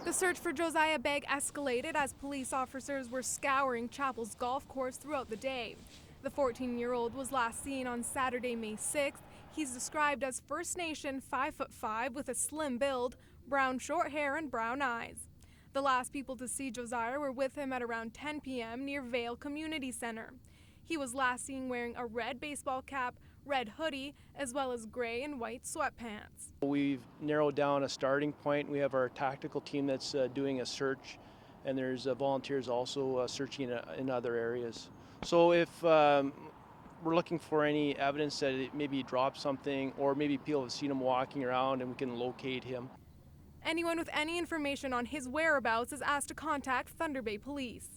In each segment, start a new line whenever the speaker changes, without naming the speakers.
The search for Josiah Begg escalated as police officers were scouring Chapel's golf course throughout the day. The 14-year-old was last seen on Saturday, May 6th. He's described as First Nation 5'5" with a slim build, brown short hair, and brown eyes. The last people to see Josiah were with him at around 10 p.m. near Vale Community Center. He was last seen wearing a red baseball cap, red hoodie, as well as gray and white sweatpants.
We've narrowed down a starting point. We have our tactical team that's doing a search, and there's volunteers also searching in other areas. So if we're looking for any evidence that it maybe dropped something, or maybe people have seen him walking around and we can locate him.
Anyone with any information on his whereabouts is asked to contact Thunder Bay Police.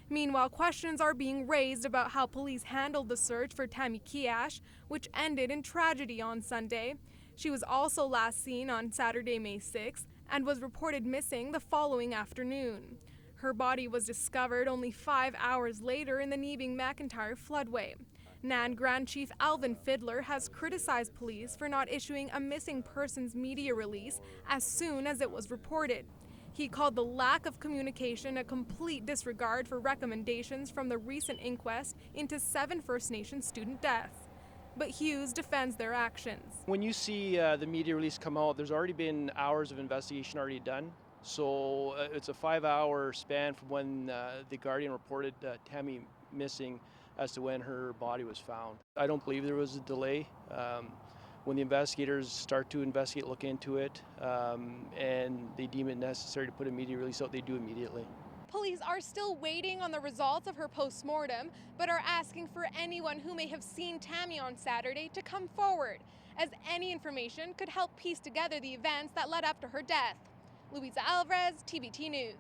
Meanwhile, questions are being raised about how police handled the search for Tammy Keeash, which ended in tragedy on Sunday. She was also last seen on Saturday, May 6th, and was reported missing the following afternoon. Her body was discovered only 5 hours later in the Neebing Mcintyre floodway. NAN Grand Chief Alvin Fiddler has criticized police for not issuing a missing persons media release as soon as it was reported. He called the lack of communication a complete disregard for recommendations from the recent inquest into 7 First Nation student deaths. But Hughes defends their actions.
When you see the media release come out, there's already been hours of investigation already done. So it's a 5-hour span from when the Guardian reported Tammy missing as to when her body was found. I don't believe there was a delay. When the investigators start to investigate, look into it, and they deem it necessary to put a media release out, they do immediately.
Police are still waiting on the results of her post-mortem, but are asking for anyone who may have seen Tammy on Saturday to come forward, as any information could help piece together the events that led up to her death. Luisa Alvarez, TBT News.